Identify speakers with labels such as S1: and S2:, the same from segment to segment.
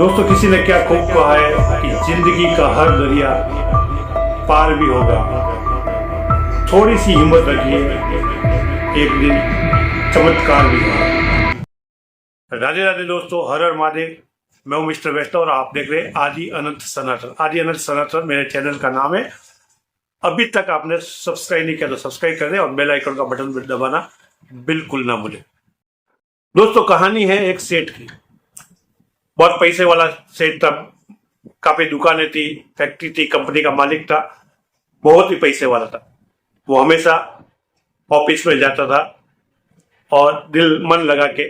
S1: दोस्तों, किसी ने क्या खूब कहा है कि जिंदगी का हर दरिया पार भी होगा। थोड़ी सी हिम्मत रखिए, एक दिन चमत्कार भी होगा। राधे राधे दोस्तों, हर हर महादेव। मैं हूं मिस्टर वैष्णव और आप देख रहे हैं आदि अनंत सनातन। आदि अनंत सनातन मेरे चैनल का नाम है। अभी तक आपने सब्सक्राइब नहीं किया तो सब्सक्राइब कर दें और बेल आइकन का बटन दबाना बिल्कुल ना भूलें। दोस्तों, कहानी है एक सेठ की। बहुत पैसे वाला सेठ था, काफी दुकानें थी, फैक्ट्री थी, कंपनी का मालिक था, बहुत ही पैसे वाला था। वो हमेशा ऑफिस में जाता था और दिल मन लगा के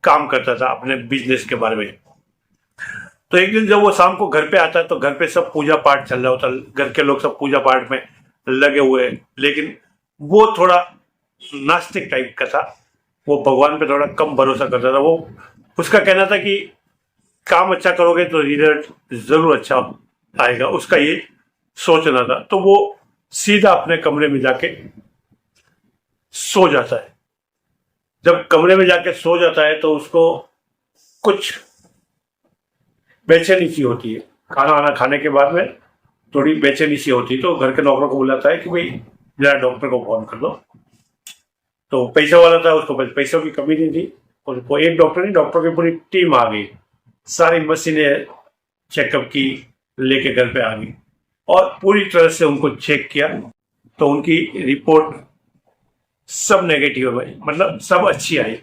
S1: काम करता था अपने बिजनेस के बारे में। तो एक दिन जब वो शाम को घर पे आता है तो घर पे सब पूजा पाठ चल रहा होता, घर के लोग सब पूजा पाठ में लगे हुए हैं। लेकिन वो थोड़ा नास्तिक टाइप का था, वो भगवान पे थोड़ा कम भरोसा करता था। वो उसका कहना था कि काम अच्छा करोगे तो रिजल्ट जरूर अच्छा आएगा, उसका ये सोचना था। तो वो सीधा अपने कमरे में जाके सो जाता है। जब कमरे में जाके सो जाता है तो उसको कुछ बेचैनी सी होती है। खाना वाना खाने के बाद में थोड़ी बेचैनी सी होती है। तो घर के नौकरों को बुलाता है कि भाई जरा डॉक्टर को फोन कर दो। तो पैसे वाला था, उसको पैसों की कमी नहीं थी। उसको एक डॉक्टर नहीं, डॉक्टर की पूरी टीम आ गई, सारी मशीनें चेकअप की लेके घर पे आ गई और पूरी तरह से उनको चेक किया। तो उनकी रिपोर्ट सब नेगेटिव आई, मतलब सब अच्छी आई,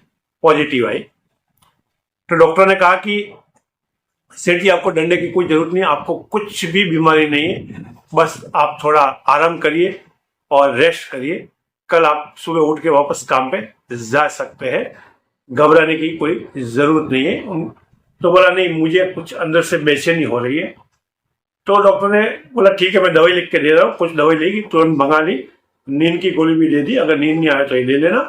S1: पॉजिटिव आई। तो डॉक्टर ने कहा कि सेठ जी, आपको डरने की कोई जरूरत नहीं है, आपको कुछ भी बीमारी नहीं है, बस आप थोड़ा आराम करिए और रेस्ट करिए। कल आप सुबह उठ के वापस काम पे जा सकते हैं, घबराने की कोई जरूरत नहीं है। तो बोला नहीं, मुझे कुछ अंदर से बेचैनी हो रही है। तो डॉक्टर ने बोला ठीक है, मैं दवाई लिख के दे रहा हूँ। कुछ दवाई लेगी, तुरंत मंगा ली, नींद की गोली भी दे दी, अगर नींद नहीं आए तो ये ले लेना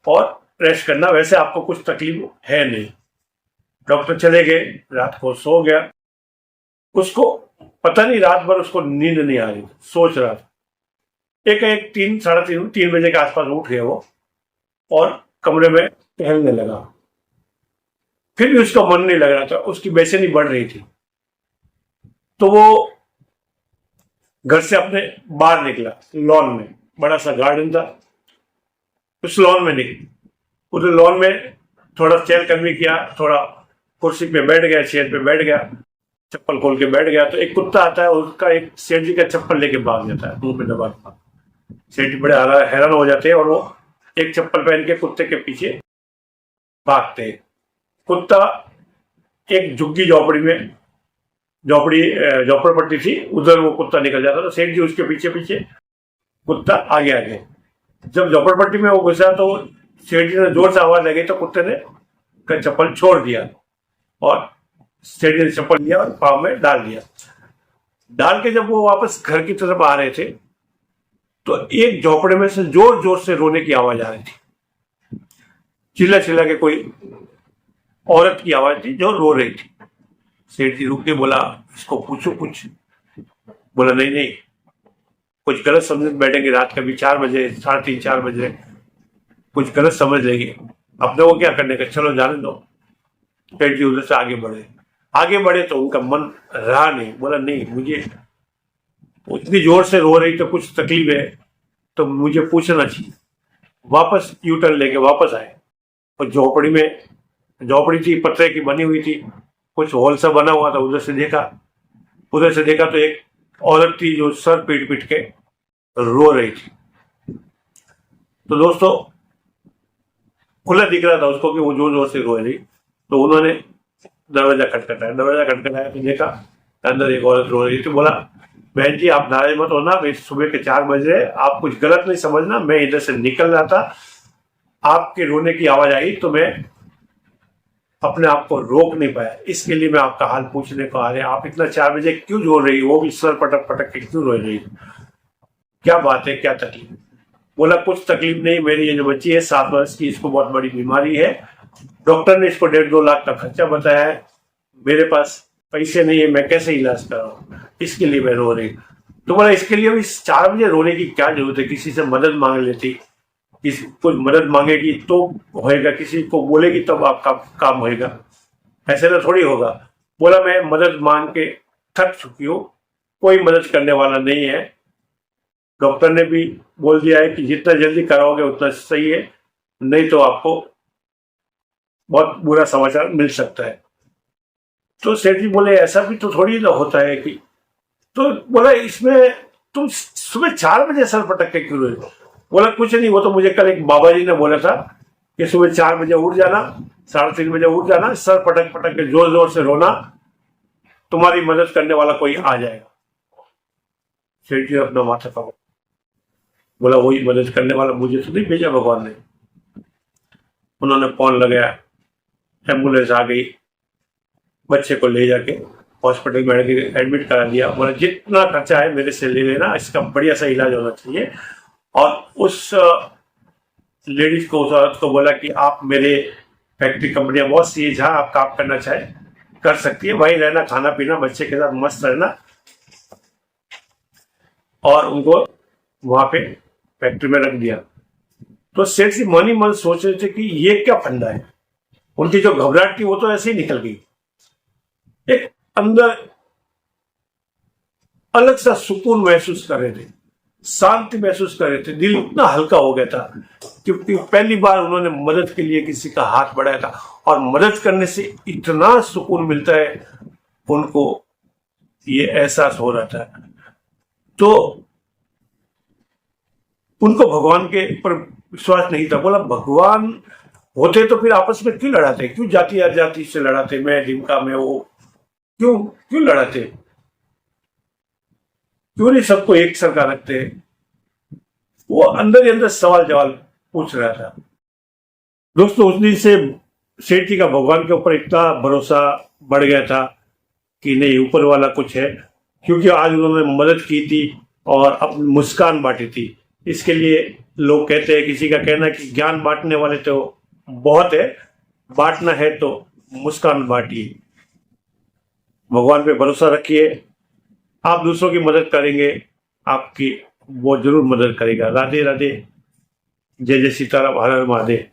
S1: और रेस्ट करना, वैसे आपको कुछ तकलीफ है नहीं। डॉक्टर चले गए, रात को सो गया। उसको पता नहीं, रात भर उसको नींद नहीं आ रही, सोच रहा था। एक 3 बजे के आसपास उठ गया वो और कमरे में टहलने लगा। फिर भी उसका मन नहीं लग रहा था, उसकी बेचैनी बढ़ रही थी। तो वो घर से अपने बाहर निकला, लॉन में बड़ा सा गार्डन था, उस लॉन में निकला। उस लॉन में थोड़ा चहलकदमी किया, थोड़ा कुर्सी पे बैठ गया, चेयर पे बैठ गया, चप्पल खोल के बैठ गया। तो एक कुत्ता आता है, उसका एक सेठ जी का चप्पल लेके भाग जाता है, मुंह पे दबा के। सेठ जी बड़े हैरान हो जाते हैं और वो एक चप्पल पहन के कुत्ते के पीछे भागते हैं। कुत्ता एक झुग्गी झोपड़पट्टी थी, उधर वो कुत्ता निकल जाता। तो सेठ जी उसके पीछे पीछे, कुत्ता आगे आगे। जब झोपड़पट्टी में वो घुसा तो सेठ जी ने जोर से आवाज लगी तो कुत्ते ने चप्पल छोड़ दिया और सेठ जी ने चप्पल लिया और पाँव में डाल दिया। डाल के जब वो वापस घर की तरफ आ रहे थे तो एक झोपड़े में से जोर जोर से रोने की आवाज आ रही थी। चिल्ला चिल्ला के कोई औरत की आवाज थी जो रो रही थी। सेठ जी रुक के बोला, इसको पूछो कुछ। बोला नहीं नहीं, कुछ गलत समझ बैठेंगे, रात के भी 4 बजे, 3:30 4 बजे, कुछ गलत समझ लेंगे, अपने वो क्या करने का, चलो जाने दो। सेठ जी उधर से आगे बढ़े तो उनका मन रहा नहीं। बोला नहीं, मुझे उतनी जोर से रो रही तो कुछ तकलीफ है, तो मुझे पूछना चाहिए। वापस यू टर्न लेके वापस आए और झोपड़ी थी, पत्थर की बनी हुई थी, कुछ होल सा बना हुआ था। उधर से देखा तो एक औरत थी जो सर पीट पीट के रो रही थी। तो दोस्तों, खुला दिख रहा था उसको कि वो जोर जोर से रो रही। तो उन्होंने दरवाजा खटखटाया तो देखा अंदर एक औरत रो रही थी। बोला, बहन जी आप नाराज मत होना, भाई सुबह के 4 बजे, आप कुछ गलत नहीं समझना, मैं इधर से निकल रहा था, आपके रोने की आवाज आई तो मैं अपने आप को रोक नहीं पाया, इसके लिए मैं आपका हाल पूछने को आ रहे हैं। आप इतना 4 बजे क्यों रो रही हो, वो भी सर पटक पटक के क्यों रो रही हो, क्या बात है, क्या तकलीफ? बोला कुछ तकलीफ नहीं, मेरी ये जो बच्ची है 7 वर्ष की, इसको बहुत बड़ी बीमारी है, डॉक्टर ने इसको 1.5-2 लाख का खर्चा बताया है, मेरे पास पैसे नहीं है, मैं कैसे इलाज कराऊं, इसके लिए मैं रो रही। तो बोला इसके लिए भी 4 बजे रोने की क्या जरूरत है, किसी से मदद मांग लेती, किसी को मदद मांगेगी तो होएगा, किसी को बोलेगी तब आपका काम होएगा, ऐसे ना थोड़ी होगा। बोला मैं मदद मांग के थक चुकी हूँ, कोई मदद करने वाला नहीं है। डॉक्टर ने भी बोल दिया है कि जितना जल्दी कराओगे उतना सही है, नहीं तो आपको बहुत बुरा समाचार मिल सकता है। तो सेठ जी बोले ऐसा भी तो थोड़ी ना होता है कि, तो बोला इसमें तुम सुबह 4 बजे सर पटक के क्यों रहे हो? बोला कुछ नहीं, वो तो मुझे कल एक बाबा जी ने बोला था कि सुबह 4 बजे उठ जाना, 3:30 बजे उठ जाना, सर पटक पटक के जोर जोर से रोना, तुम्हारी मदद करने वाला कोई आ जाएगा। सेठ जी अपना माथा पकड़ा, बोला वही मदद करने वाला मुझे तो नहीं भेजा भगवान ने। उन्होंने फोन लगाया, एम्बुलेंस आ गई, बच्चे को ले जाके हॉस्पिटल में एडमिट करा दिया। बोला जितना खर्चा है मेरे से ले लेना, इसका बढ़िया सा इलाज होना चाहिए। और उस लेडीज को, उस औरत को बोला कि आप मेरे फैक्ट्री कंपनियां बहुत सी है, जहां आप काम करना चाहे कर सकती है, वहीं रहना, खाना पीना, बच्चे के साथ मस्त रहना। और उनको वहां पे फैक्ट्री में रख दिया। तो सेठ जी मन ही मन सोच रहे थे कि ये क्या फंडा है। उनकी जो घबराहट थी वो तो ऐसे ही निकल गई। एक अंदर अलग सा सुकून महसूस कर रहे थे, शांति महसूस कर रहे थे, दिल इतना हल्का हो गया था क्योंकि पहली बार उन्होंने मदद के लिए किसी का हाथ बढ़ाया था। और मदद करने से इतना सुकून मिलता है, उनको ये एहसास हो रहा था। तो उनको भगवान के ऊपर विश्वास नहीं था। बोला भगवान होते तो फिर आपस में क्यों लड़ाते, क्यों जाति अजाति से लड़ाते, मैं ढिमका में वो, क्यों क्यों लड़ाते, क्यों नहीं सबको एक सरकार रखते। वो अंदर ही अंदर सवाल जवाब पूछ रहा था। दोस्तों उस दिन से सेठ जी का भगवान के ऊपर इतना भरोसा बढ़ गया था कि नहीं ऊपर वाला कुछ है, क्योंकि आज उन्होंने मदद की थी और अपनी मुस्कान बांटी थी। इसके लिए लोग कहते हैं, किसी का कहना है कि ज्ञान बांटने वाले तो बहुत है, बांटना है तो मुस्कान बांटिए। भगवान पे भरोसा रखिए, आप दूसरों की मदद करेंगे, आपकी वो जरूर मदद करेगा। राधे राधे, जय जय सीताराम, हर हर महादेव।